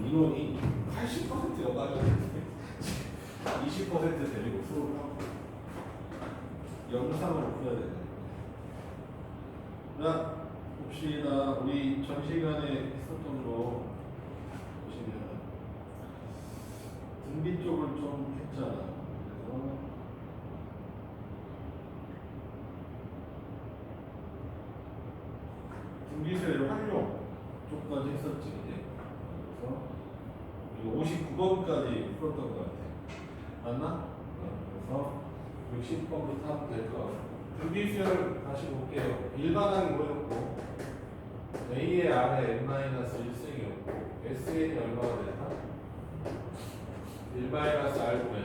인원이 80%가 빠졌는데 20% 데리고 수업을 하고 영상으로 풀어야 되네. 자, 봅시다. 우리 전 시간에 했었던 거 보시면 등비 쪽을 좀 했잖아. 그래서 등비수의 활용 쪽까지 했었지. 그래서 59번까지 풀었던 것 같아. 맞나? 그래서 60번부터 하면 될 것 같고. 등비수열 다시 볼게요. 일반항이 뭐였고, A의 R의 n-1승이었고, SN이 얼마가 되나? 1-R분의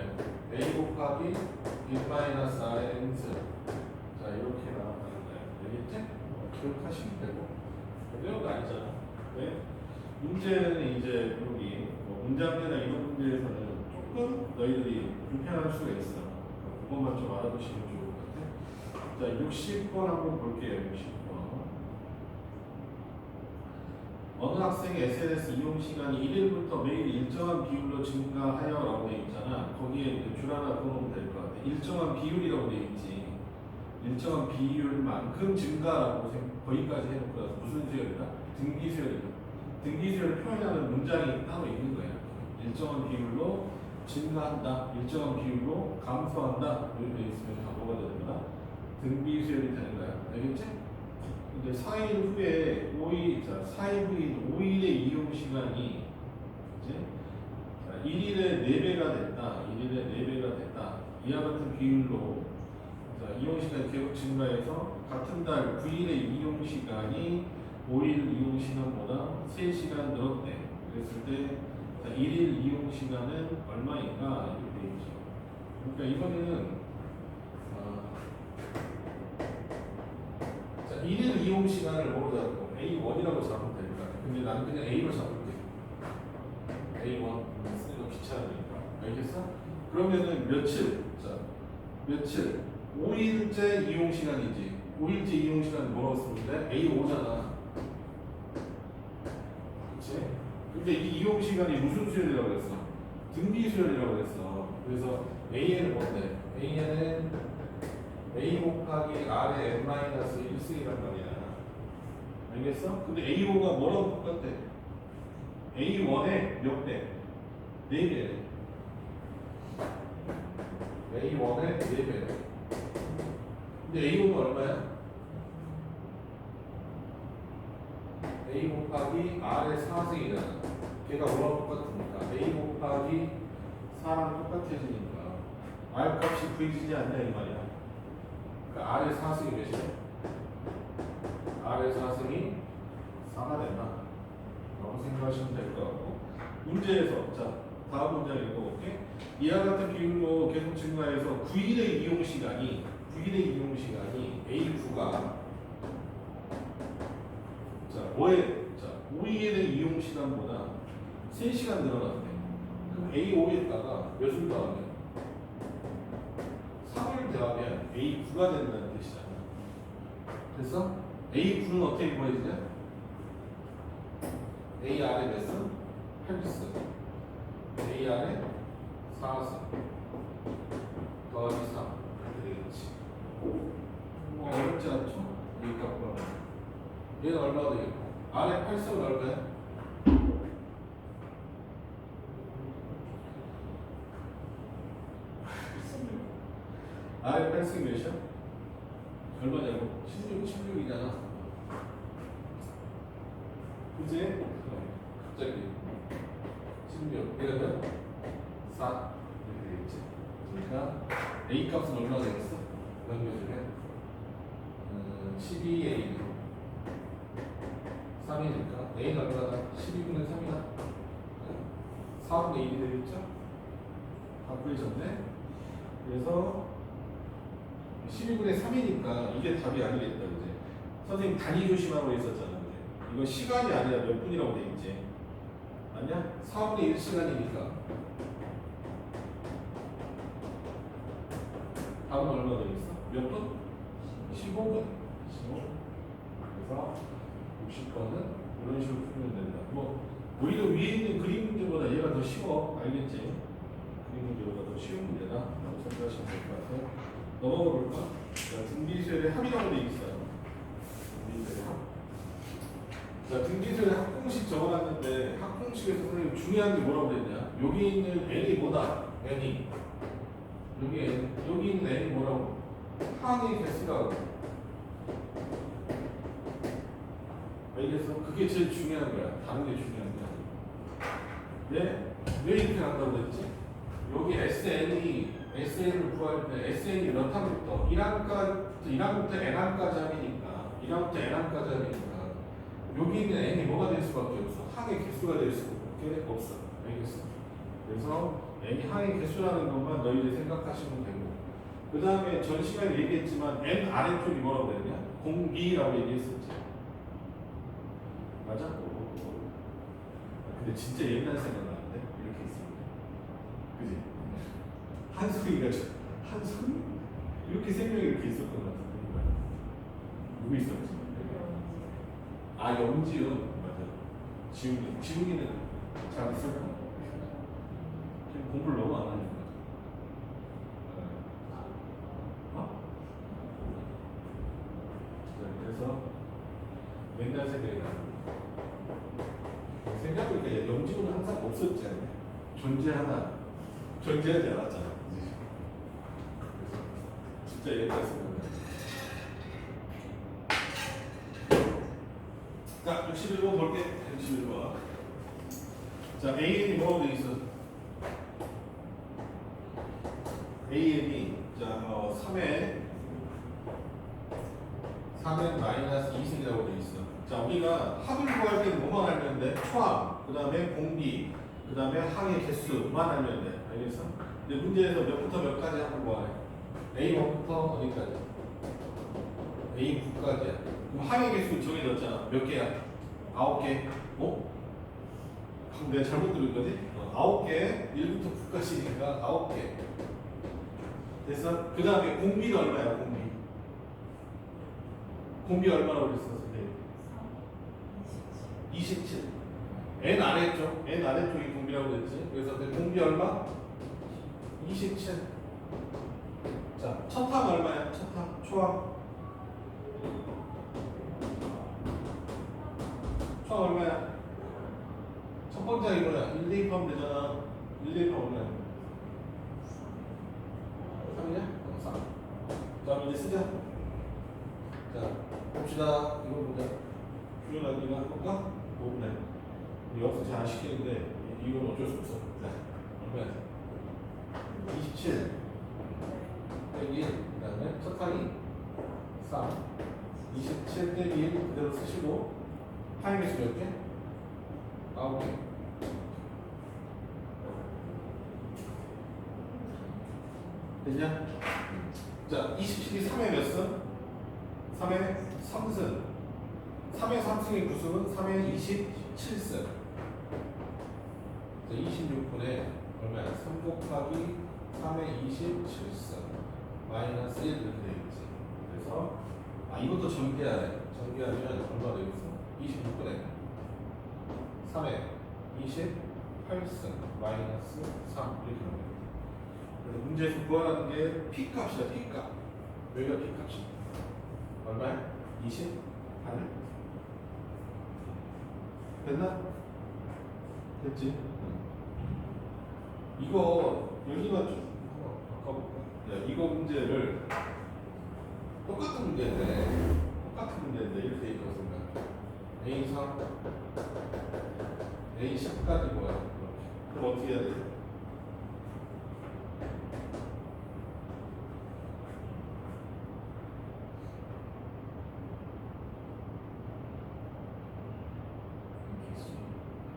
A 곱하기 1-R의 n승. 자, 이렇게 나왔다는 거예요. 되겠지? 기억하시면 되고. 어려운 거 아니잖아. 네? 문제는 이제 여기 문장제나 이런 문제에서는 조금 너희들이 불편할 수가 있어. 그것만 좀 알아두시면 좋을 것 같아. 자, 60번 한번 볼게요. 60번. 어느 학생의 SNS 이용 시간이 1일부터 매일 일정한 비율로 증가하여라고 되어 있잖아. 거기에 줄 하나 넣으면 될 것 같아. 일정한 비율이라고 되어 있지. 일정한 비율만큼 증가라고 거기까지 해놓고 나서 무슨 수열이다? 등기수열이다. 등기수열을 표현하는 문장이 따로 있는 거야. 일정한 비율로 증가한다, 일정한 비율로 감소한다 이렇게 있으면 다 뭐가 되는 거야? 등비수열이 되는 거야. 알겠지? 근데 4일 후에 4일 후인 5일의 이용 시간이 이제 1일에 4배가 됐다. 1일에 4배가 됐다. 이와 같은 비율로 이용 시간이 계속 증가해서 같은 달 9일의 이용 시간이 5일 이용 시간보다 3시간 늘었대. 그랬을 때 1일 이용 시간은 얼마인가 이렇게 되어 있죠. 그러니까 이번에는 1일 이용 시간을 뭐로 잡고 A1이라고 잡으면 될 것 같아. 근데 나는 그냥 A로 잡을게. A1 쓰는 거 귀찮으니까. 알겠어? 그러면은 며칠? 자, 며칠? 5일째 이용 시간이지. 5일째 이용 시간 뭐라고 쓰면 돼? A5잖아. 그치? 근데 이 이용 시간이 무슨 수열이라고 그랬어? 등비 수열이라고 그랬어. 그래서 AN은 뭔데? AN은 A 곱하기 R의 n-1승이란 말이야. 알겠어? 근데 A5가 뭐라고 똑같대? A1의 몇 배? 4배. A1의 4배. 근데 A5는 얼마야? A 곱하기 R의 4승이잖아. 걔가 뭐랑 똑같으니까 A 곱하기 4랑 똑같아지니까 R 값이 구해지지 않냐 이 말이야. 그러니까 R의 4승이 몇이야? R의 4승이 4가 된다 라고 생각하시면 될 것 같고, 문제에서 자 다음 문장 읽어볼게. 이와 같은 비율로 계속 증가해서 9일의 이용 시간이 A9가 자 5일의 이용 시간보다 3시간 늘어났네. 그럼 A5에다가 몇을 더하면 3을 더하면 A9가 된다는 뜻이잖아. 됐어? A9는 어떻게 구해지냐? AR의 몇 승? 8승. AR의 4승 더하기 3 이렇게 되겠지. 뭐 어렵지 않죠? 이 값과 얘는 얼마가 되겠고, R의 8승은 얼마야? R의 8승이 몇이야? 얼마냐고? 16이잖아. 그치? 갑자기 16 얘가 몇? 4 이렇게 되겠지. 그러니까 A 값은 얼마가 되겠어? 연결주면 12A 3이니까 A는 얼마다? 12분의 3이다. 4분의 1이 되겠죠? 다 구해졌네. 그래서 12분의 3이니까 이게 답이 아니겠다. 이제 선생님 단위 조심하고 있었잖아. 그래. 이거 시간이 아니라 몇 분이라고 돼 있지. 아니야? 4분의 1시간이니까 답은 얼마 되겠어? 몇 분? 15분. 15분. 그래서 60번은 이런 식으로 풀면 된다. 뭐 오히려 위에 있는 그림 문제 쉬워. 알겠지? 그림 문제보다 더 쉬운 문제다. 라고 생각하시면 될 것 같아요. 넘어가 볼까? 자, 등비수열의 합이라고 돼 있어요. 등비수열의 합. 자, 등비수열의 합공식 적어놨는데 합공식에서 선생님 중요한 게 뭐라고 그랬냐? 여기 있는 n이 뭐다? n이 여기 있는 n이 뭐라고? 항의 개수라고. 알겠어? 그게 제일 중요한 거야. 다른 게 중요한 거야. 왜 이렇게 한다고 그랬지? 여기 SN을 구할 때 SN이 몇 항부터 1항부터 N항까지 하니까 1항부터 N항까지 하니까 여기 있는 N이 뭐가 될 수밖에 없어. 항의 개수가 될 수밖에 없어. 알겠어? 그래서 N이 항의 개수라는 것만 너희들이 생각하시면 되고, 그 다음에 전 시간에 얘기했지만 N 아래쪽이 뭐라고 그랬냐? 공비라고 얘기했었지. 맞아? 근데 진짜 옛날 생각나는데 이렇게 있습니다. 그지? 한송이 이렇게 세 명이 이렇게 있었던 것 같은데 누구 있었지? 아, 영지은 맞아. 지훈이는 잘 있을까? 공부를 너무 안 하니까. 그래서 맨날 생각이 나는. 생각해보니까 영지는 항상 없었잖아요. 존재하지 않았잖아. 그래서 진짜 옛날 생각나. 자, 61번 볼게. 61번. 자, AN이 뭐라고 돼 있어? AN이 자 3의 마이너스 2승이라고 돼 있어. 자, 우리가 합을 구할 때는 뭐만 알면 돼? 초항, 그 다음에 공비, 그 다음에 항의 개수만 알면 돼. 알겠어? 근데 문제에서 몇부터 몇까지 합을 구하래? A1부터 어디까지? A9까지야. 그럼 항의 개수 정해졌잖아. 몇 개야? 9개. 어? 내가 잘못 들은 거지? 9개. 1부터 9까지니까 9개. 됐어? 그 다음에 공비는 얼마야? 공비 얼마라고 그랬어, 선생님? 27. N 아래쪽, N 아래쪽이 공비라고 그랬지. 그래서 그 공비 얼마? 27. 자, 첫 항 얼마야? 첫 항, 초항. 초항 얼마야? 첫 번째 항이 뭐야? 1 대입하면 되잖아. 1 대입하면 얼마야? 3이냐? 3. 자, 이제 쓰자. 자, 봅시다. 이거 보자. 주연아, 이거 해볼까? 5분에. 여기서 잘 안 시키는데, 이건 어쩔 수 없어. 자, 얼마야? 27. 빼기 1. 그 다음에 첫 항이 3. 27 빼기 1 그대로 쓰시고, 항의 수 몇 개? 9개. 됐냐? 자, 27이 3의 몇 승? 3의 3승. 3의 3승의 구승은 3의 27승. 26분에 얼마야? 3 곱하기 3의 27승 마이너스 1 이렇게 되겠지. 그래서 이것도 전개하래. 전개하면 얼마 되겠어? 26분에 3의 28승 마이너스 3 이렇게 나옵니다. 그래서 문제에서 구하라는 게 P값이야. P값. 여기가 P값이야. 얼마야? 28. 됐나? 됐지? 이거 여기만 좀 바꿔볼까? 야, 이거 문제를 똑같은 문제인데 이렇게 있다고 생각해. A3, A10까지 뭐야? 그럼 어떻게 해야 돼?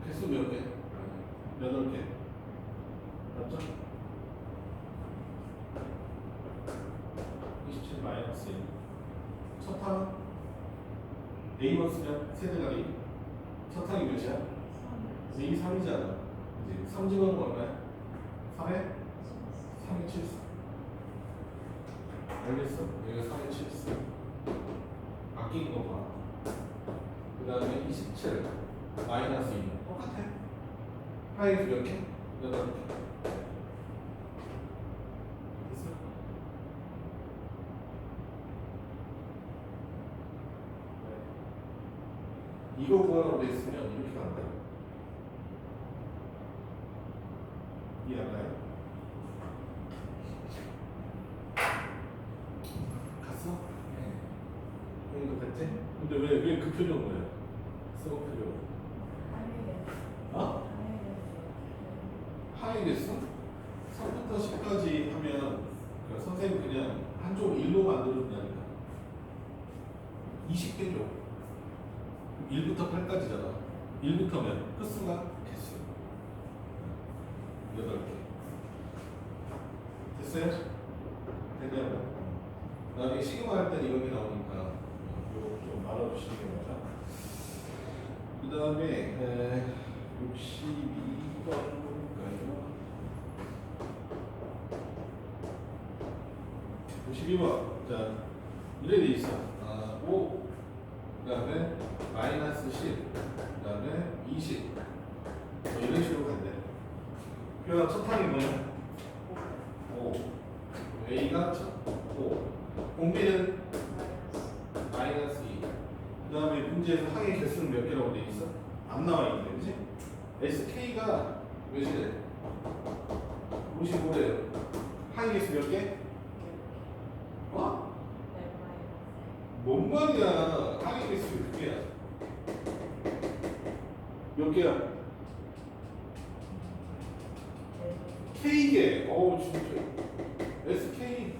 개수 몇 개? 8개. 맞죠? 27 마이너스 1. 첫 항 A만 쓰면 세대가리. 첫 항이 몇이야? A 3이잖아. 이제 3 집어넣은 거 얼마야? 3에 3의 7승. 알겠어? 여기가 3의 7승. 아끼는 거 봐. 그 다음에 27 마이너스 2. 똑같아. 파이브 몇 개? 여덟 개. 됐어? 네. 이거 구하라고 돼 있으면 이렇게 간다. 이해 안 가요? 갔어? 네. 여기도 갔지? 근데 왜 그 표정 뭐야? 수업 표정. 어? 하이겠어? 3부터 10까지 하면 선생님 그냥 한쪽 1로 만들어준다니까. 20개 줘. 1부터 8까지잖아. 1부터면 횟수가 개수. 8개. 됐어요? 됐냐고. 나중에 시그마 할 때는 이런 게 나오니까 이거 좀 알아두시는 게 맞아. 그 다음에 62번 볼까요? 62번. 자, 이래 돼 있어. 5, 그 다음에 마이너스 10, 그 다음에 20. 뭐 이런 식으로 간대. 그러니까 첫 항이 뭐야? 5. A가 첫 5. 공비는 마이너스 2. 그 다음에 문제에서 항의 개수는 몇 개라고 돼 있어? 안 나와 있는데, 그지? SK가 몇이래? 55래요. 항의 개수 몇 개? 어? 뭔 말이야? 항의 개수 몇 개야? 몇 개야? K개. 어우, 진짜. SK.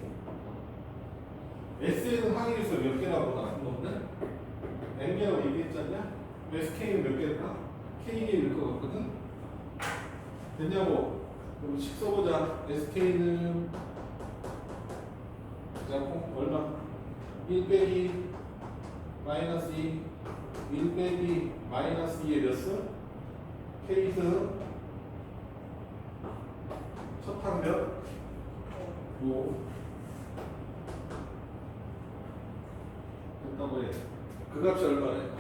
S에는 항의 개수가 몇 개라고 나온 건데? M개라고 얘기했지 않냐? SK는 몇 개일까? K개일 것 같거든? 됐냐고? 그럼 식 써보자. SK는 자, 얼마? 1 빼기 마이너스 2 1 빼기 마이너스 2의 몇 수? K수 첫항 몇? 5 됐다고 해. 그 값이 얼마래?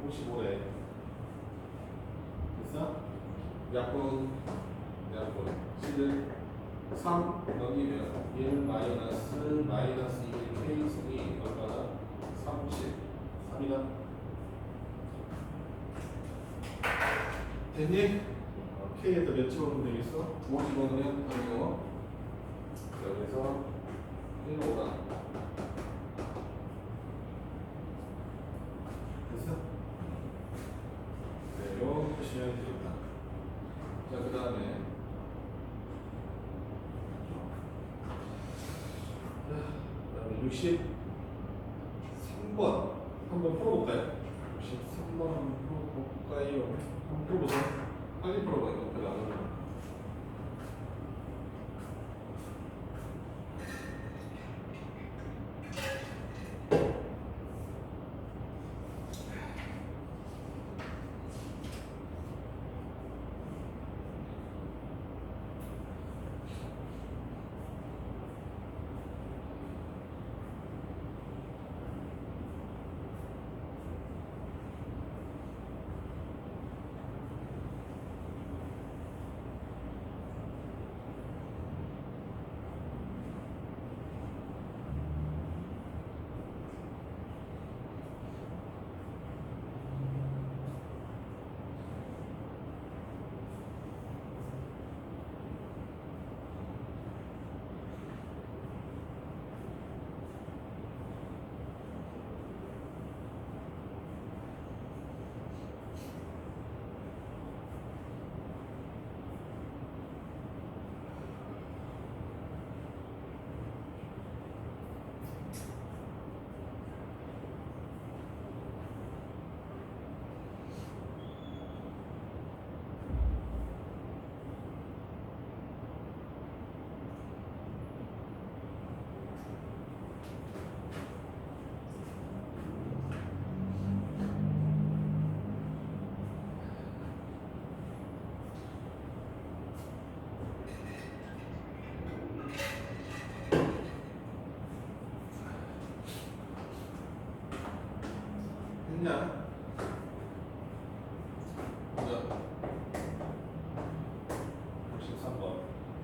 55래. 됐어? 약분 11 3 넘기면 1 마이너스 1 K승이 얼마나? 30 3이다. 됐니? K에다 몇 집어넣으면 되겠어? 5 집어넣으면 아니요. 여기서 1 5다. 됐어? 네, 요 표시하면 되겠다. 자, 그 다음에 63번 한번 풀어볼까요? 63번 한번 풀어볼까요? 한번 풀어보세요. 빨리 풀어봐요. 옆에 나가면.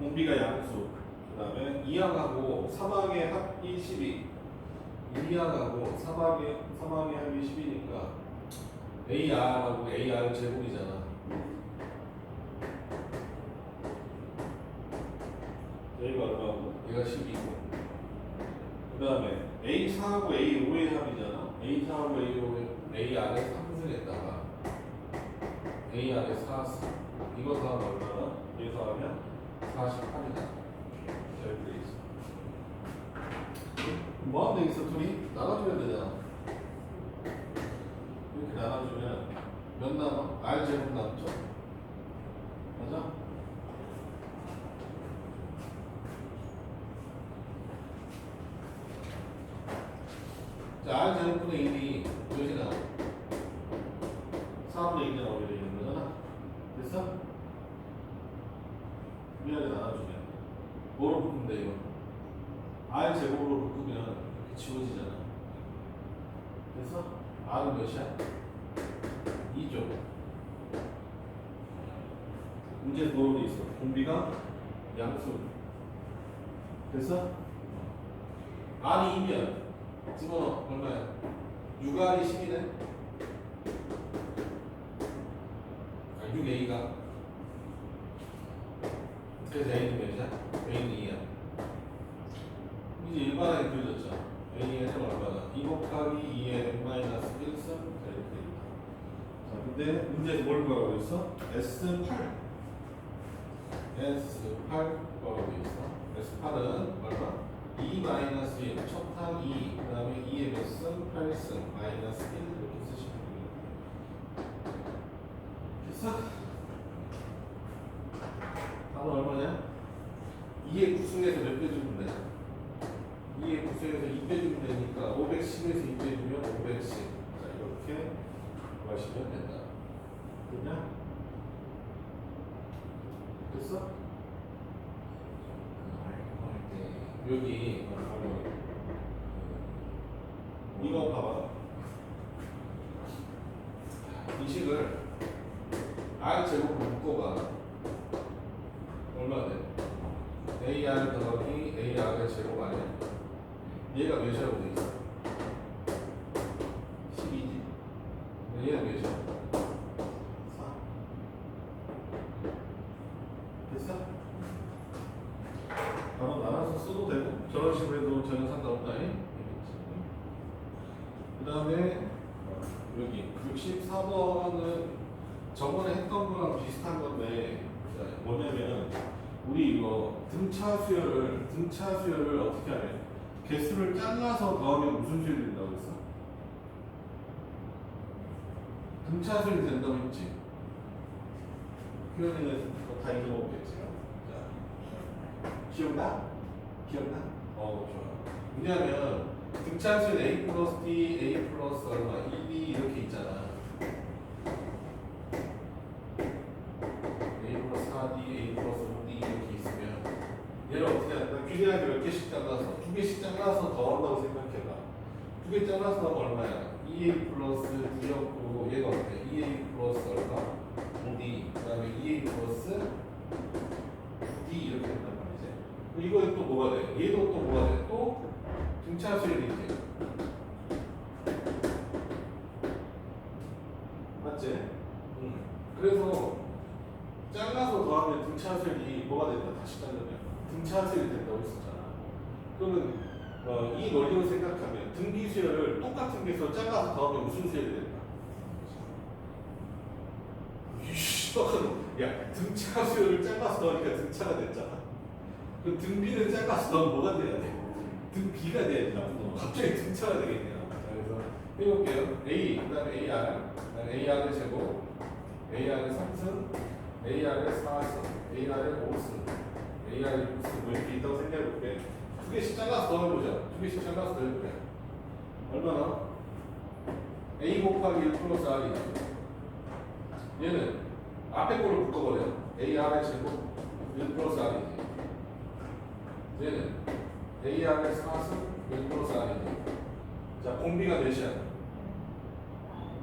공비가 양수. 그 다음에 2항하고 3항의 합이 12. 2항하고 3항의 합이 10이니까 AR하고 AR 제곱이잖아. 여기가 얼마고? 얘가 12고. 그 다음에 A4하고 A5의 합이잖아. A4하고 A5의 AR에 3승했다가 AR에 4승. 이거 더하면 얼마나? 여기서 하면 48이다. 잘 돼 있어. 뭐 하면 되겠어? 둘이 나눠주면 되잖아. 이렇게 나눠주면 몇 남아? R 제곱 남죠? 맞아? 자, R 제곱분의 1이 몇이 나와? 4분의 1이 나오게 되는 거잖아. 됐어? 위아래 나눠주면 뭐로 묶으면 돼 이거? R 제곱으로 묶으면 이렇게 지워지잖아. 됐어? R은 몇이야? 2죠. 문제에서 뭐로 돼 있어? 공비가 양수. 됐어? R이 2면 집어넣어. 얼마야? 6R이 10이네? 6A가. 그래서 A는 몇이야? A는 2야. 이제 일반하게 그려졌죠. A의 는 얼마나? 2 곱하기 2의 n 마이너스 1승? 이렇게 돼 있다. 자, 근데 문제에서 뭘 구하라고 했어? S8. S8 구하라고 있어. S8은 얼마? 2 마이너스 1, 첫항 2, 그 다음에 2의 몇 승? 8승, 마이너스 1 이렇게 쓰시면 됩니다. 됐어? 답은 얼마냐? 2의 9승에서 몇 배 주면 돼? 2의 9승에서 2배 주면 되니까 510에서 2배 주면 510. 자, 이렇게 구하시면 된다. 됐냐? 됐어? 여기 이거 봐봐. 이 식을 R 제곱으로 묶어봐. 얼마 돼? AR 더하기 AR의 제곱 아니야? 얘가 몇이라고 돼 있어? 12지. 얘는 몇이야? 4. 됐어? 바로 나눠서 써도 되고 저런 식으로 해도 전혀 상관없다. 그 다음에 여기 64번은 저번에 했던 거랑 비슷한 건데 뭐냐면 우리 이거 등차 수열을 어떻게 하냐? 개수를 잘라서 더하면 무슨 수열이 된다고 했어? 등차 수열이 된다고 했지. 표현에는 다 잊어먹겠지. 기억나? 기억나? 좋아. 왜냐하면 등차수는 A 플러스 D, A 플러스 얼마, 2D 이렇게 있잖아. A 플러스 4D, A 플러스 5D 이렇게 있으면 얘를 어떻게 한다? 균형하게 몇 개씩 잘라서 2개씩 잘라서 더한다고 생각해봐. 2개 잘라서 더하면 얼마야? 2A 플러스 D였고 얘가 어때? 2A 플러스 얼마? 5D 그 다음에 2A 플러스 9D 이렇게 된단 말이지. 이거 또 뭐가 돼? 얘도 또 뭐가 돼? 또 등차 수열이지. 맞지? 그래서 잘라서 더하면 등차 수열이 뭐가 된다? 다시 따르면 등차 수열이 된다고 했었잖아. 그러면 이 논리로 생각하면 등비 수열을 똑같은 개수로 잘라서 더하면 무슨 수열이 된다? 야, 등차 수열을 잘라서 더하니까 등차가 됐잖아. 그 등비를 잘라서 더하면 뭐가 돼야 돼? 등비가 돼야 된다. 갑자기 등차가 되겠네요. 자, 그래서 해볼게요. A, 그 다음에 AR, 그 다음에 AR의 제곱, AR의 3승, AR의 4승, AR의 5승, AR의 6승, 뭐 이렇게 있다고 생각해볼게. 2개씩 잘라서 더해보자. 2개씩 잘라서 더해보자. 얼마나? A 곱하기 1 플러스 R이다. 얘는 앞에 거를 묶어버려. AR의 제곱 1 플러스 R이지. 얘는 AR의 4승 1 플러스 R이지. 자, 공비가 몇이야?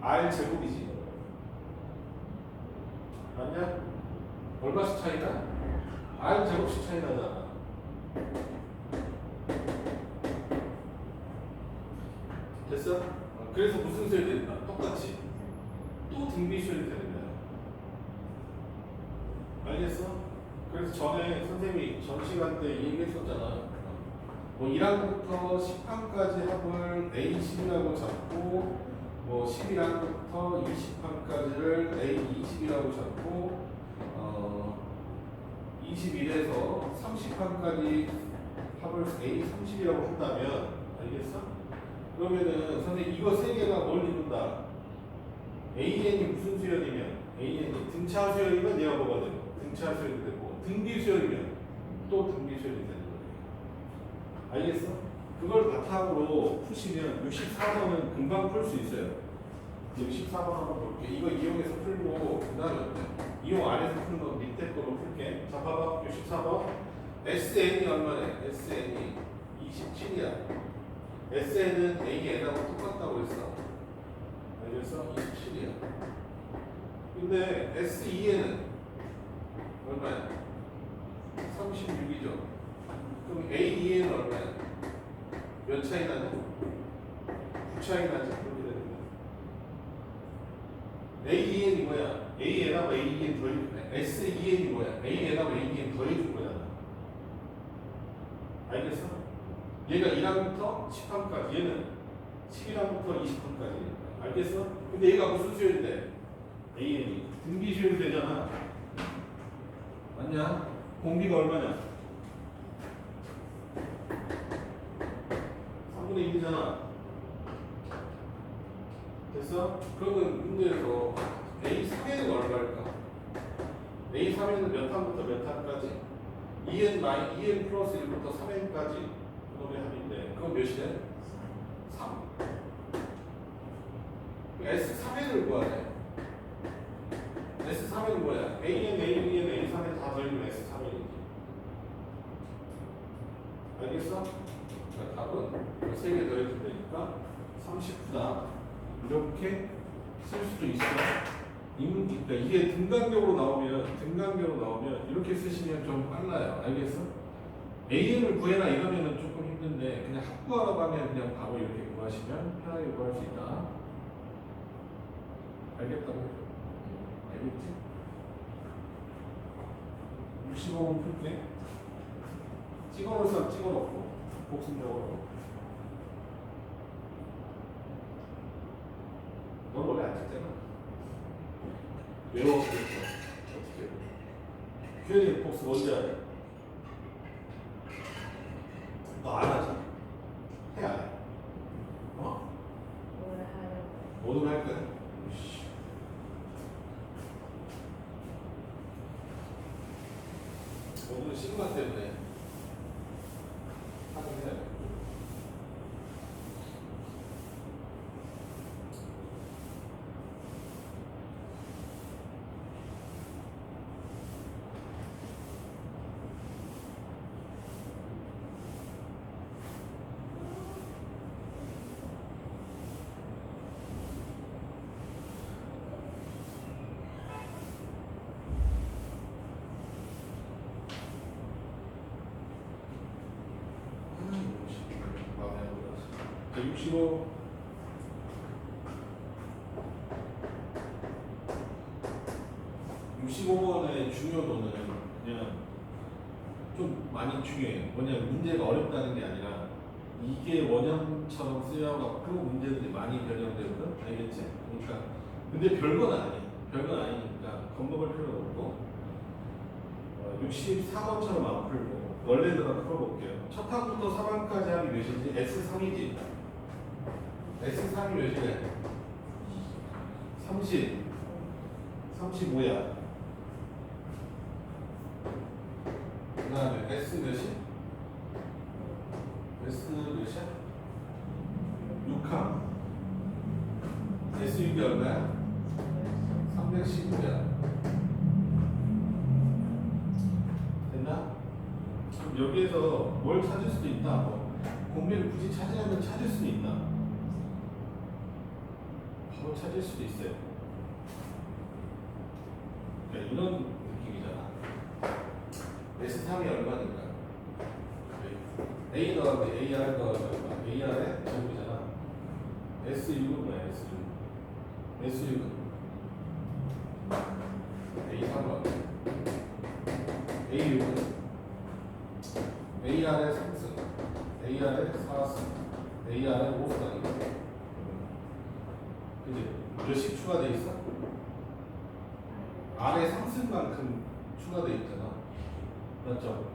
R 제곱이지. 맞냐? 얼마씩 차이다? R 제곱씩 차이 나잖아. 됐어? 그래서 무슨 수열이 된다? 똑같이 또 등비 수열이 되는 거야. 알겠어? 그래서 전에 선생님이 전 시간 때 얘기했었잖아. 뭐 1항부터 10항까지 합을 A10이라고 잡고 뭐 11항부터 20항까지를 A20이라고 잡고 21에서 30항까지 합을 A30이라고 한다면 알겠어? 그러면은 선생님 이거 세 개가 뭘 이룬다? AN이 무슨 수열이면 AN이 등차 수열이면 얘가 뭐가 되고 등차 수열이 되고 등비 수열이면 또 등비 수열이 되는 거예요. 알겠어? 그걸 바탕으로 푸시면 64번은 금방 풀 수 있어요. 64번 한번 볼게. 이거 이용해서 풀고 그 다음에 이용 안에서 푸는 거 밑에 거로 풀게. 자 봐봐. 64번 SN이 얼마네? SN이 27이야. SN은 AN하고 똑같다고 했어. 알겠어? 27이야. 근데 SEN은 얼마야? 36이죠. 그럼 AEN은 얼마야? 몇 차이 나냐? 9 차이 나지? 그렇게 되는 거야. AEN이 뭐야? AN하고 AEN 더해준 거야. SEN이 뭐야? AN하고 AEN 더해준 거잖아. 알겠어? 얘가 1항부터 10항까지, 얘는 11항부터 20항까지. 알겠어? 근데 얘가 무슨 수열인데? AN이 등비 수열이 되잖아. 맞냐? 공비가 얼마냐? 3분의 1이잖아. 됐어? 그러면 문제에서 A3에는 얼마일까? A3에는 몇 항부터 몇 항까지? EN 플러스 1부터 3N까지 그놈의 합인데 그건 몇이래? 3. S3N을 구하래. S3N은 뭐야? AN, ABN, A3N 다 더해주면 S3N이지. 알겠어? 자, 답은 3개 더해주면 되니까 39다. 이렇게 쓸 수도 있어. 그러니까 이게 등간격으로 나오면 이렇게 쓰시면 좀 빨라요. 알겠어? AN을 구해라 이러면은 조금 힘든데 그냥 합구하라고 하면 그냥 바로 이렇게 구하시면 편하게 구할 수 있다. 알겠다고? 알겠지? 65번 풀게. 찍어놓을사 찍어놓고 복습적으로. 넌 원래 안 찍잖아. 외워. 어떻게? 큐에리 복습 언제 하냐? 너 안 하지? 해 안 해? 어? 오늘 할 거야? 오늘은 시그마 때문에 하긴 해야 돼. 자, 65. 번의 중요도는 그냥 좀 많이 중요해요. 뭐냐면 문제가 어렵다는 게 아니라 이게 원형처럼 쓰여갖고 문제들이 많이 변형되거든. 알겠지? 그러니까 근데 별건 아니야. 별건 아니니까 겁먹을 필요가 없고 64번처럼 안 풀고 원래대로 풀어볼게요. 첫 항부터 3항까지 합이 몇이지? S3이지? S3이 몇이래? 30 35야. 그 다음에 S 몇이? S 몇이야? 6항. S6이 얼마야? 315야. 됐나? 그럼 여기에서 뭘 찾을 수도 있다. 뭐 공비를 굳이 찾으려면 찾을 수도 있나? 바로 찾을 수도 있어요. 그러니까 이런 느낌이잖아. A 더하기 AR 더하기 얼마? AR의 제곱이잖아. S6은 뭐야? S6. S6은 A3번. A6은 AR의 3승, AR의 4승, AR의 5승이고. 그지? 몇씩 추가돼 있어? R의 3승만큼 추가돼 있잖아. 맞죠?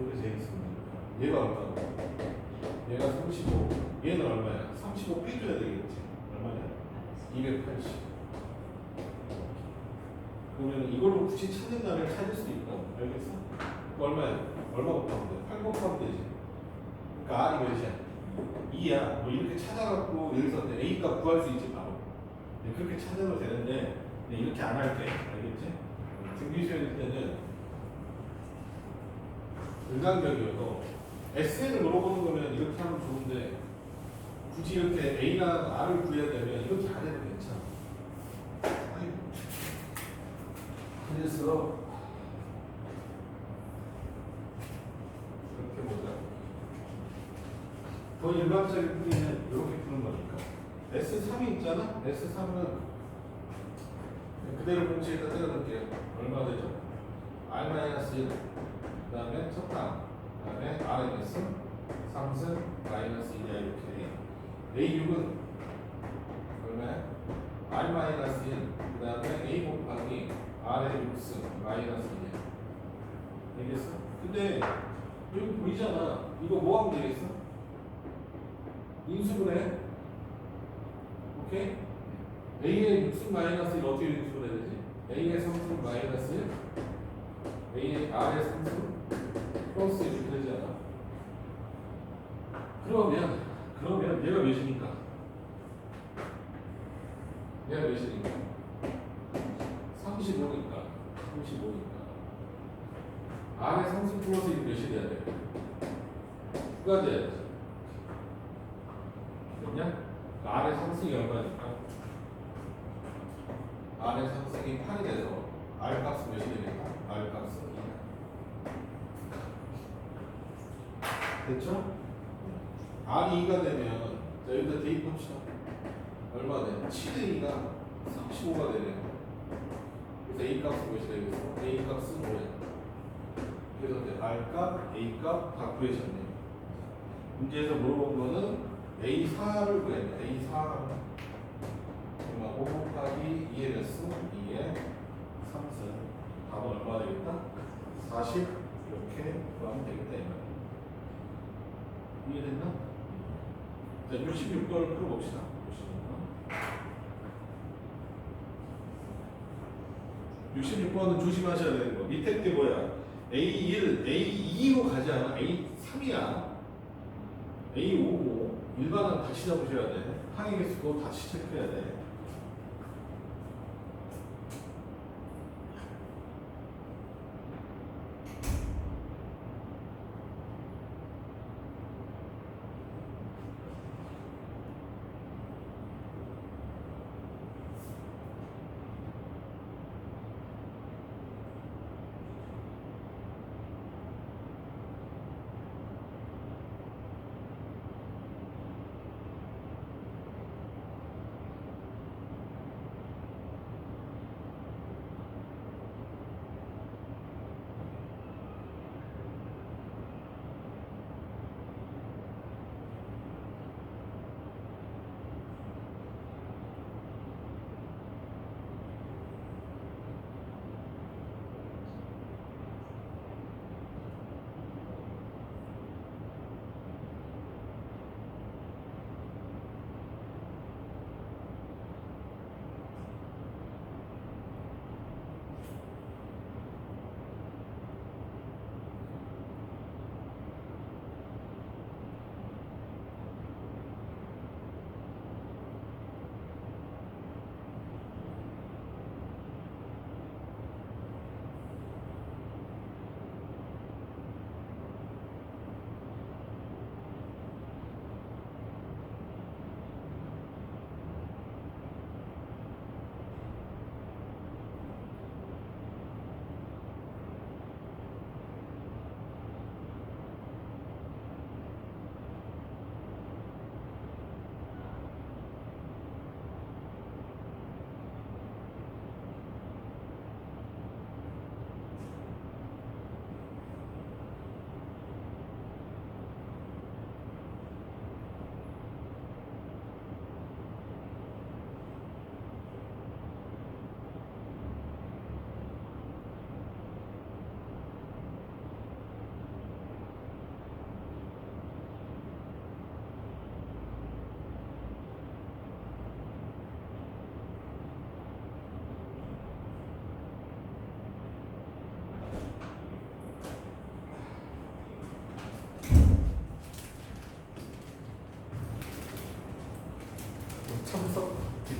이렇게 돼 있습니다. 얘가 얼마야? 얘가 35. 얘는 얼마야? 35 빼줘야 되겠지. 얼마냐? 280. 그러면 이걸로 굳이 찾는 날을 찾을 수 있다. 알겠어? 얼마야? 얼마 곱하면 돼? 8 곱하면 되지. 그러니까 R이 몇이야? 2야. 뭐 이렇게 찾아갖고 여기서 A 값 구할 수 있지 바로. 그렇게 찾아도 되는데 이렇게 안 할게. 알겠지? 등비 수행일 때는 일반적이어도 SN을 물어보는 거면 이렇게 하면 좋은데 굳이 이렇게 A랑 R을 구해야 되면 이렇게 안 해도 괜찮아. 그래서 이렇게 보자. 더 일반적인 풀이는 이렇게 푸는 거니까. S3이 있잖아? S3은 그대로 공식에다 때려놓을게요. 얼마 되죠? R-1, 그 다음에 첫 탕, 그 다음에 RMS, 3승, 마이너스 2냐 이렇게 돼. A6은 얼마야? R-1, 그 다음에 A 곱하기 R의 6승, 마이너스 2냐. 알겠어? 근데 여기 보이잖아. 이거 뭐 하면 되겠어? 인수분해. 오케이? A의 6승 마이너스 1 어떻게 인수분해 되지? A의 3승 마이너스 1, A의 R의 3승 플러스 1 이렇게 되지 않아? 그러면 얘가 몇이니까? 얘가 몇이니까? 35니까. 35니까. R의 3승 플러스 1이 몇이 돼야 돼? 9가 돼야지. 됐냐? R의 상승이 얼마니까? R의 상승이 8이 돼서 R 값은 몇이 되겠다? R 값은 2. 됐죠? R이 2가 되면 자 여기다 대입합시다. 얼마 돼? 7의 2가 35가 되네요. 그래서 A 값은 몇이 되겠어? A 값은 5야. 그래서 R 값, A 값 다 구해졌네요. 문제에서 물어본 거는 A4를 구했네. A4 5 곱하기 2의 몇 승? 2의 3승. 답은 얼마 되겠다? 40 이렇게 구하면 되겠다. 이해됐나? 자, 66번을 풀어봅시다. 66번은 조심하셔야 되는 거. 밑에 게 뭐야? A1, A2로 가지 않아? A3이야. A5고 일반은 같이 잡으셔야 돼. 항의 개수도 같이 체크해야 돼.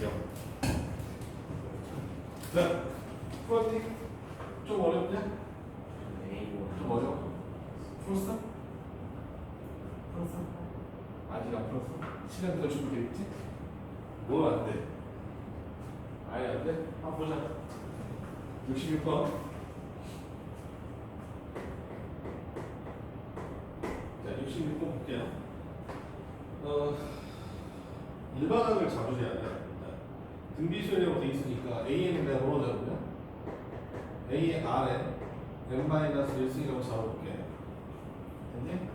0. 자, 풀었니? 좀 어렵냐? 좀 어려워? 풀었어? 풀었어? 아직 안 풀었어? 시간 더 준비됐지? 뭐 안 돼? 아예 안 돼? 한번 보자. 66번. 자, 66번 볼게요. 일반항을 잡으셔야 돼. 등비수열이라고 돼 있으니까 AN을 내가 뭐로 잡으면 A의 R에 n-1승이라고 잡아볼게. 됐니?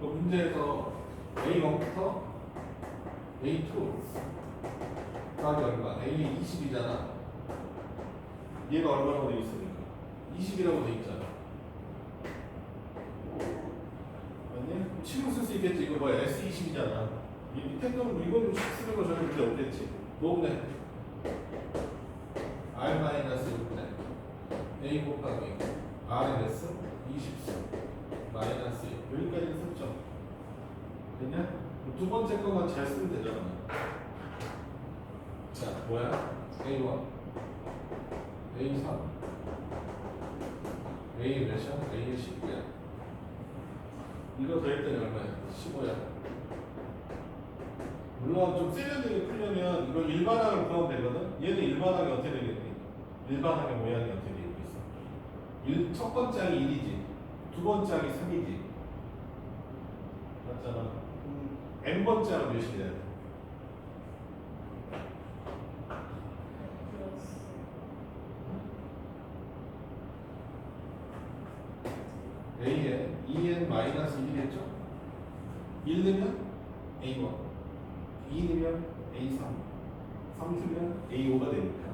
그 문제에서 A1부터 A2까지 얼마? A 20이잖아. 얘가 얼마라고 돼 있으니까 20이라고 돼 있잖아. 아니? 친구 쓸 수 있겠지. 이거 뭐야? S20이잖아. 이 밑에 놈 이거는 쓰는 거 전혀 문제 없겠지. 뭐네? R-6분의 A 곱하기 RNS 20승 마이너스 1 여기까지는 썼죠. 됐냐? 두 번째 거만 잘 쓰면 되잖아. 자, 뭐야? A1 A3 A 몇이야? A 19야. 이거 더했더니 얼마야? 15야. 물론 좀 세련되게 풀려면 이걸 일반항을 구하면 되거든? 얘는 일반항이 어떻게 되겠니? 일반항의 모양이 어떻게 되고 있어? 첫 번째 항이 1이지. 두 번째 항이 3이지. 맞잖아. n번째 항은 몇이 돼야 돼? A에 2n-1이겠죠? 1 넣으면 A1, 2 넣으면 A3, 3 넣으면 A5가 되니까.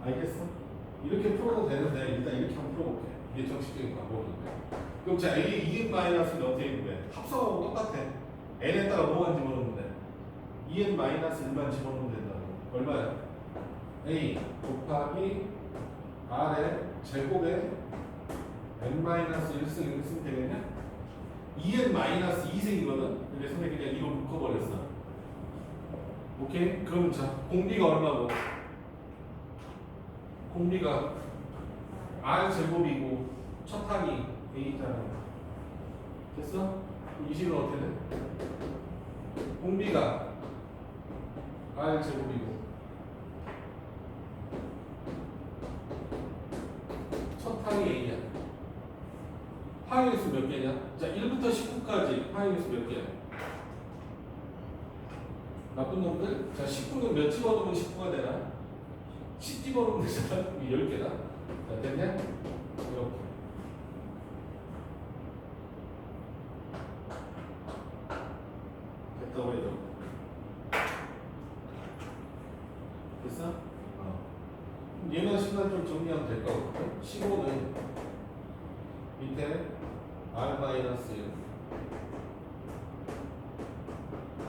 알겠어? 이렇게 풀어도 되는데 일단 이렇게 한번 풀어볼게. 이게 정식적인 방법인데. 그럼 자, A 2n-는 어떻게 되는데? 합성하고 똑같아. n에 따라 뭐만 집어넣으면 돼? 2n-1만 집어넣으면 된다고. 얼마야? A 곱하기 R의 제곱에 n-1승 이렇게 쓰면 되겠냐? 2n-2승이거든? 그래서 그냥 이거 묶어버렸어. 오케이? 그럼 자, 공비가 얼마고? 공비가 R 제곱이고 첫 항이 A잖아. 됐어? 이 식은 어떻게 돼? 공비가 R 제곱이고 첫 항이 A야. 항의 수 몇 개냐? 자, 1부터 19까지 항의 수 몇 개야? 나쁜 놈들? 자, 19는 몇 집어넣으면 19가 되나? 10 집어넣으면 되잖아? 10개다. 자, 됐냐? 이렇게. 됐다고 해도. 됐어? 얘는 시간 좀 정리하면 될 것 같고, 15는 밑에 R-1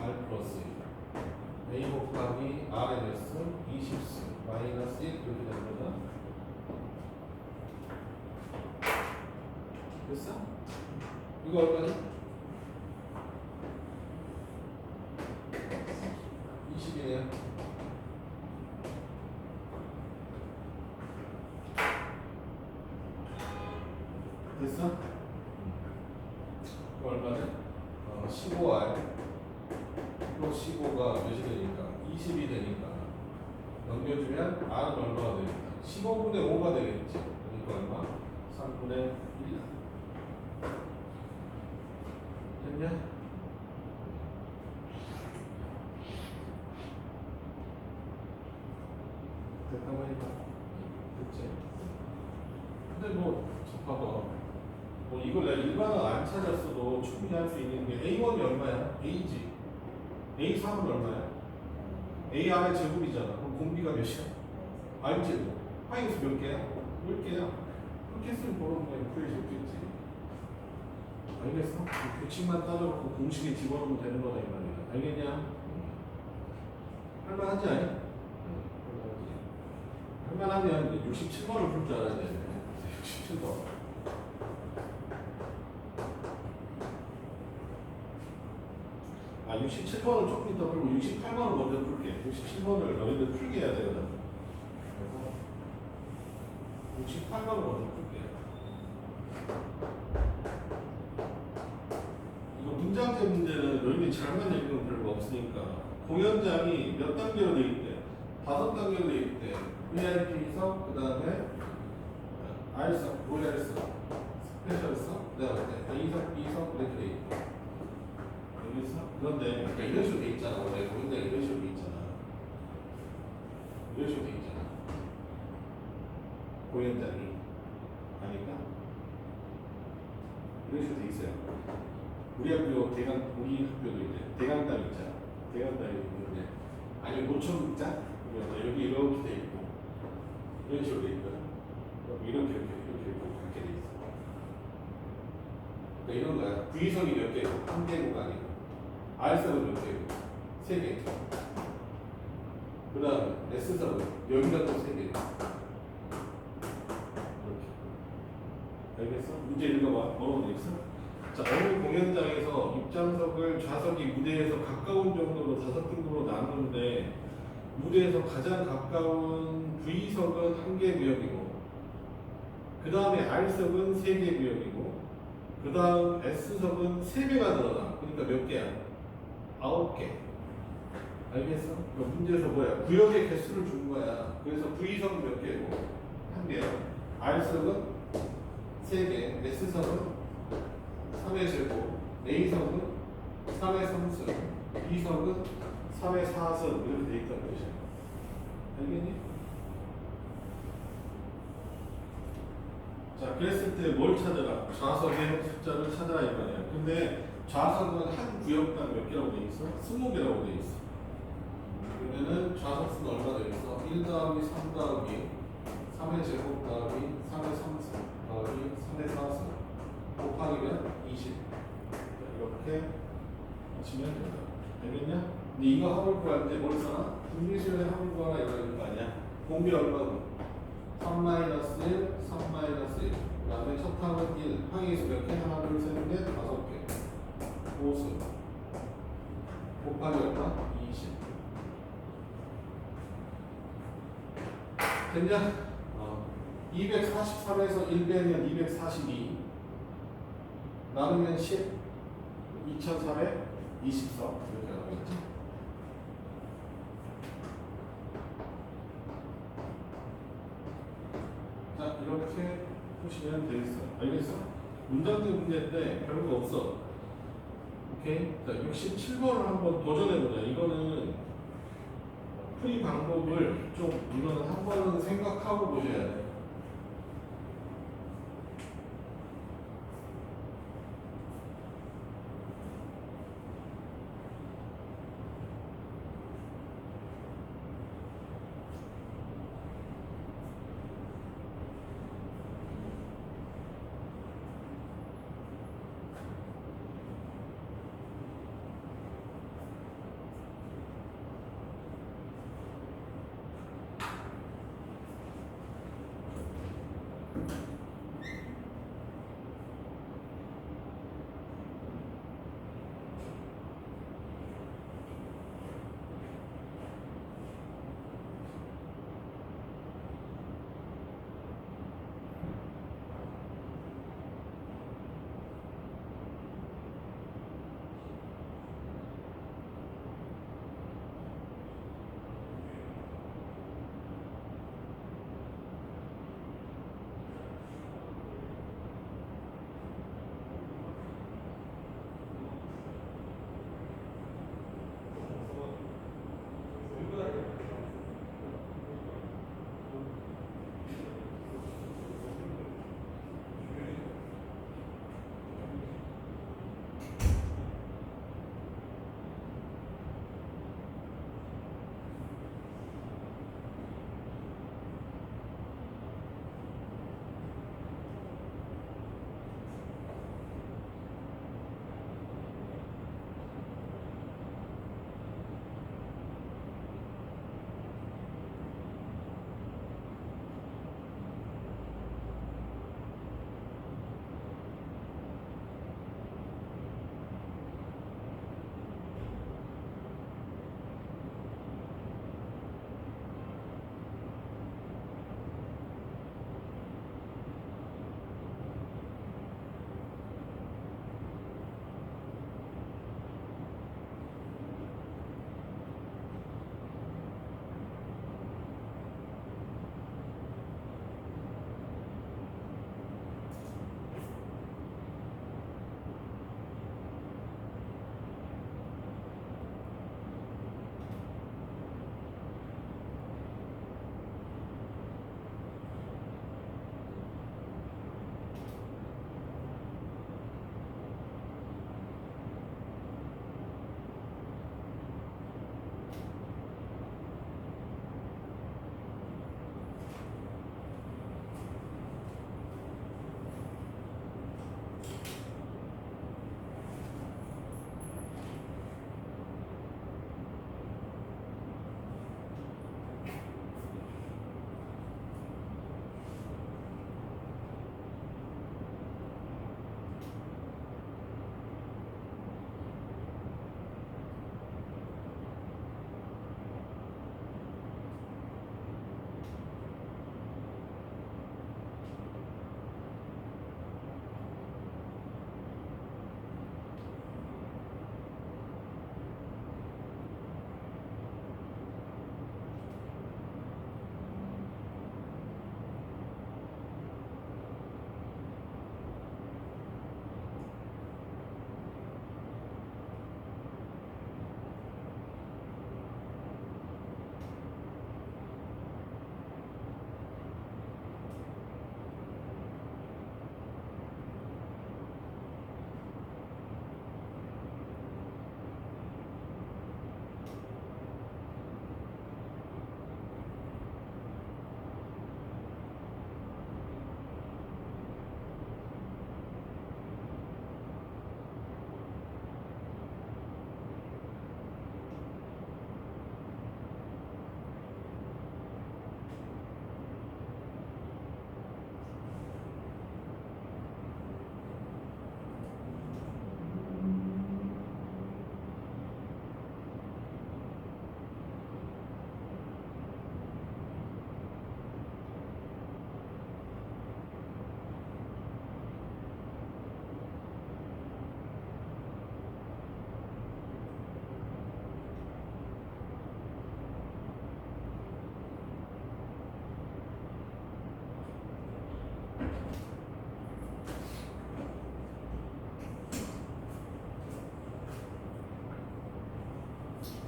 R 플러스 A 곱하기 RNS 20승 마이너스 1 이렇게 되는 거다. 됐어? 이거 얼마니? 20이네요. 됐어? 이거 얼마네? 15R 플러스 15가 몇이 되니까? 20이 되니까 넘겨주면 R은 얼마가 되니까? 15분의 5가 되겠지. 그러니까 얼마? 3분의 1. 됐냐? 됐다고 하니까 됐지? 근데 뭐 봐봐. 뭐 이걸 내가 일반은 안 찾았어도 충분히 할 수 있는 게 A1이 얼마야? A지. A3은 얼마야? AR의 제곱이잖아. 그럼 공비가 몇이야? R 제곱. 파이너스 몇 개야? 10개야. 그렇게 했으면 그런 거에 풀릴 수 있겠지. 알겠어? 규칙만 따져놓고 공식에 집어넣으면 되는 거다 이 말이야. 알겠냐? 할만하지 않니? 할만하면 67번을 풀 줄 알아야 돼. 67번. 67번은 조금 이따 풀고 68번은 먼저 풀게. 67번을 너희들 풀게 해야 되거든. 그래서 68번을 먼저 풀게. 이거 문장제 문제는 너희들이 잘만 읽으면 별거 없으니까 공연장이 몇 단계로 돼 있대? 5단계로 돼 있대. VIP석, 그 다음에 R석, 로얄석, 스페셜석, 그 다음에 A석, B석 이렇게 돼 있고. 여기서 그런데 그러니까 이런 식으로 돼 있잖아. 원래 공연장 이런 식으로 돼 있잖아. 이런 식으로 돼 있잖아. 공연장이 아니까 이런 식으로 돼 있어요. 우리 학교도 이제 대강당 있잖아. 대강당이 있는데 아니면 노천극장 여기 이렇게 돼 있고 이런 식으로 돼 있거든. 이렇게 그렇게 돼 있어. 그러니까 이런 거야. V석이 몇 개고 한 개 구간이고 R석은 몇 개고 세 개. 그다음 S석은 여기가 또 세 개. 이렇게. 알겠어? 문제 읽어봐. 뭐라고 돼 있어? 자, 어느 공연장에서 입장석을 좌석이 무대에서 가까운 정도로 5등급으로 나누는데 무대에서 가장 가까운 V석은 1개 구역이고 그 다음에 R석은 3개 구역이고 그 다음 S석은 3개가 늘어나. 그러니까 몇 개야? 9개. 알겠어? 그러니까 문제에서 뭐야? 구역의 개수를 준 거야. 그래서 V석은 몇 개고? 1개. R석은 3개. S석은 3의 제곱, A석은 3의 3승, B석은 3의 4승 이렇게 돼 있다는 것이야. 알겠니? 자, 그랬을 때 뭘 찾아라? 좌석의 숫자를 찾아라 이 말이야. 근데 좌석은 한 구역당 몇 개라고 돼 있어? 20개라고 돼 있어. 그러면은 좌석 수는 얼마 돼 있어? 1 더하기 3 더하기 3의 제곱 더하기 3의 3승 더하기 3의 4승 곱하기면 20 이렇게 치면 된다. 알겠냐? 근데 이거 합을 구할 때 뭘 써나? 분리수열의 합을 구하라 이거 거 아니야? 공비 얼마고? 3-1, 3-1 그 다음에 첫 합은 1 항의수 몇 개? 하나 둘 셋 넷 5개 5수 곱하기 얼마? 20 됐냐? 243에서 1 빼면 242 나누면 10 2420석 이렇게 나오겠지. 자, 이렇게 보시면 되겠어. 알겠어? 문장제 문제인데 별거 없어. 오케이? 자, 67번을 한번 도전해보자. 이거는 풀이 방법을 좀 이거는 한 번은 생각하고 보셔야 돼.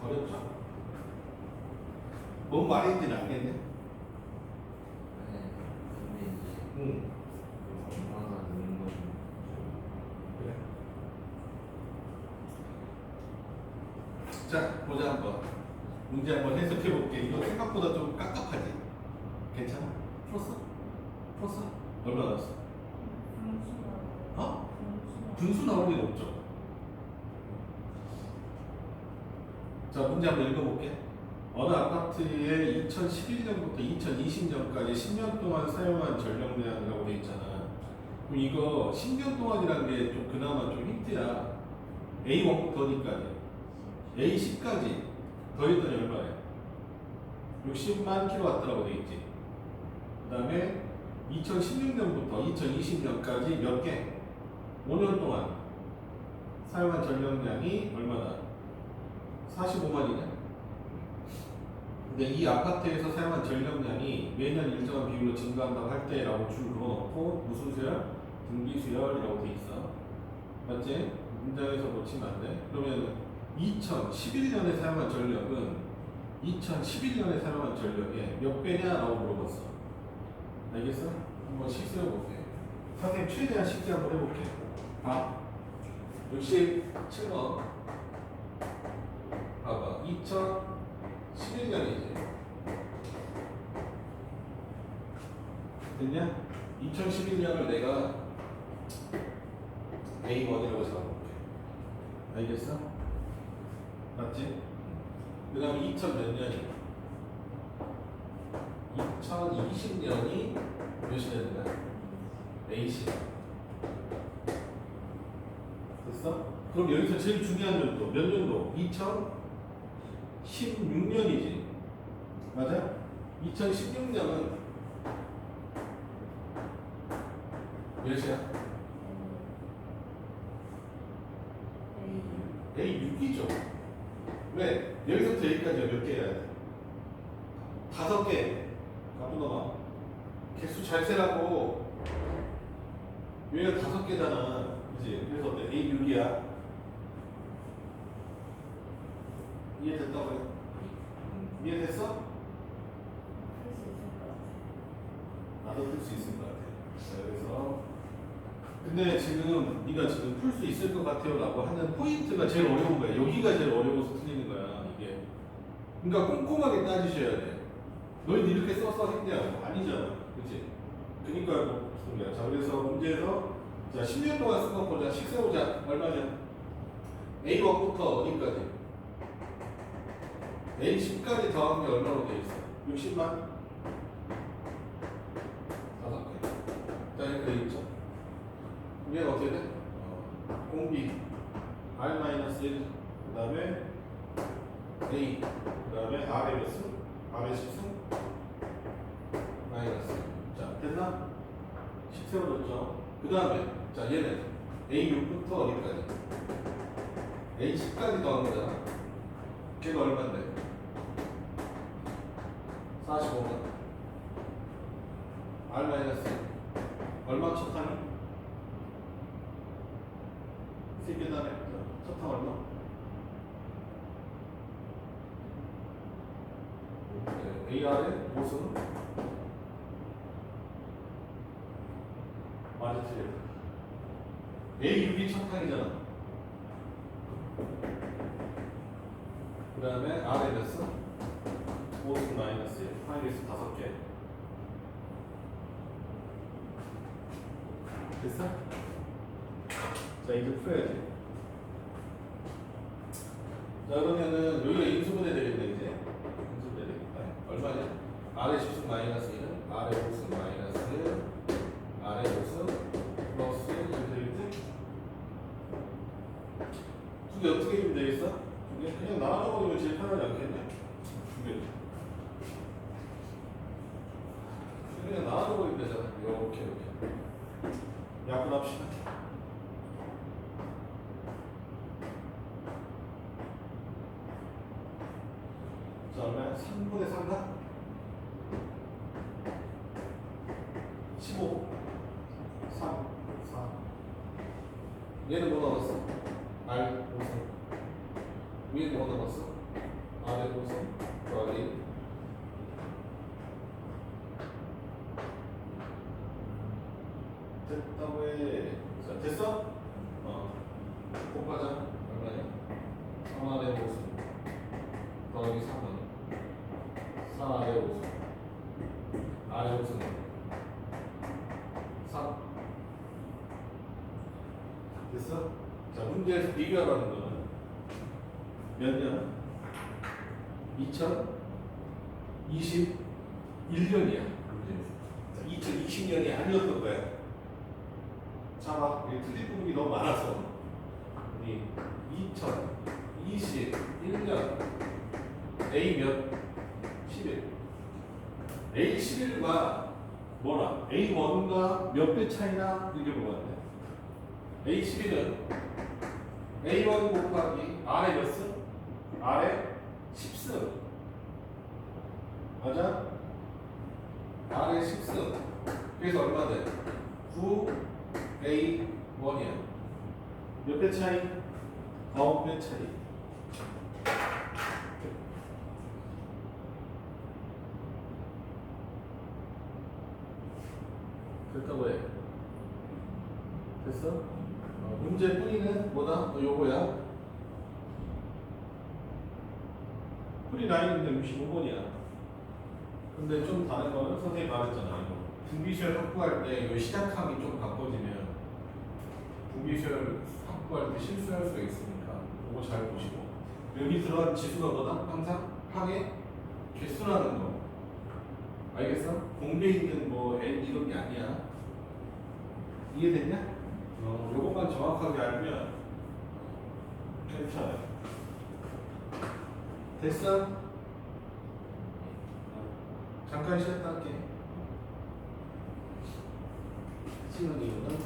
어렵죠? 뭔 말인지는 알겠네? 네. 근데 이제 응. 얼마나 느는 거지? 그래. 자, 보자 한번. 문제 한번 해석해 볼게. 이거 생각보다 좀 깝깝하지? 괜찮아? 풀었어? 풀었어? 얼마 나왔어? 어? 분수 나올 일 없죠? 자, 문제 한번 읽어볼게. 어느 아파트에 2011년부터 2020년까지 10년 동안 사용한 전력량이라고 돼 있잖아. 그럼 이거 10년 동안이라는 게 좀 그나마 좀 힌트야. A1부터 어디까지? A10까지 더했더니 얼마래? 60만 킬로와트라고 돼 있지. 그 다음에 2016년부터 2020년까지 몇 개? 5년 동안 사용한 전력량이 얼마나? 45만이네. 근데 이 아파트에서 사용한 전력량이 매년 일정한 비율로 증가한다고 할 때라고 줄 그어놓고 무슨 수열? 등비수열이라고 돼 있어. 맞지? 문장에서 놓치면 안 돼. 그러면 2011년에 사용한 전력은 2011년에 사용한 전력의 몇 배냐라고 물어봤어. 알겠어? 한번 식세워볼게. 선생님 최대한 쉽게 한번 해볼게. 봐. 67번. 봐봐. 2011년이지. 됐냐? 2011년을 내가 A1이라고 잡아볼게. 알겠어? 맞지? 그 다음에 2000 몇 년이? 2020년이 몇이 되는 거야? A10. 됐어? 그럼 여기서 제일 중요한 연도, 몇 년도? 2016년이지. 맞아? 2016년은 몇이야? A6이죠. 왜? 여기서부터 여기까지가 몇 개야? 5개. 가뿐놈아. 개수 잘 세라고. 여기가 5개잖아. 그치? 그래서 어때? A6이야. 이해됐다고요? 이해됐어? 나도 풀 수 있을 것 같아. 자, 그래서 근데 지금 네가 지금 풀 수 있을 것 같아요라고 하는 포인트가 제일 어려운 거야. 여기가 제일 어려워서 틀리는 거야. 이게. 그러니까 꼼꼼하게 따지셔야 돼. 너희들 이렇게 써서 했냐? 아니잖아. 그치? 그니까 무슨 거야. 자, 그래서 문제에서 자 10년 동안 쓴 거 보자. 식 세우자. 얼마냐? A1부터 어디까지? A10까지 더하는 게 얼마로 돼 있어? 60만? 5개. 자, 이렇게 돼 있죠. 얘는 어떻게 돼? 공비 R-1 그 다음에 A 그 다음에 R의 몇 승? R의 10승? 마이너스. 자, 됐나? 10 세워졌죠? 그 다음에 자 얘는 A6부터 어디까지? A10까지 더한 거잖아. 걔가 얼마인데? 45만. R-1 얼마 쳤하니? 세 계단에 첫탕 얼마? AR의 5승 맞아 틀려. A6이 첫탕이잖아. 그 다음에 R의 몇 승? 5승 마이너스 1 파이너스 5개. 됐어? 자, 이제 풀어야지. 자, 그러면은 여기가 인수분해 되겠네, 이제. 인수분해 되겠다. 얼마냐? R의 10승 마이너스 1은 R의 5승 마이너스 R의 5승 플러스 1 이렇게 되겠지? 두 개 어떻게 해주면 되겠어? 그냥 나눠버리면 제일 편하지 않겠냐? 두 개. 그냥 나눠버리면 되잖아. 이렇게. 약분합시다. 자, 그러면 3분의 3가 15 3 4 얘는 뭐 남았어? R 5승 위에는 뭐 남았어? 4대 고수 더하기 됐다고 해. 자, 됐어? 곱하자. 얼마냐? 3r의 고수 더하기 3은 4r의 고수 r의 고수는 3. 됐어? 자, 문제에서 비교하라는 거는 몇 년? 2021년이야. 자, 2020년이 아니었던 거야. 자, 봐. 우리 틀린 부분이 너무 많아서. 우리 2021년 A 몇? 11. A 11과 뭐라? A 1과 몇 배 차이나? 이렇게 보면 돼. A 11은 A 1 곱하기 R의 몇 승? R의 10승. 맞아? R의 10승. 그래서 얼마 돼? 9A 1이야. 몇 배 차이? 9배 차이. 됐다고 해. 됐어? 문제 뿌리는 뭐다? 요거야. 뿌리 라인인데 65번이야. 근데 좀 다른 거는 선생님이 말했잖아. 이거 분비수열 확보할 때 요 시작함이 좀 바꿔지면 분비수열 확보할 때 실수할 수가 있으니까 그거 잘 보시고, 여기 들어간 지수가 뭐다? 항상 항의 개수라는 거. 알겠어? 공배 있는 뭐 N 이런 게 아니야. 이해됐냐? 요것만 정확하게 알면 괜찮아요. 됐어? 잠깐 쉬었다 할게. 쉬는 이유는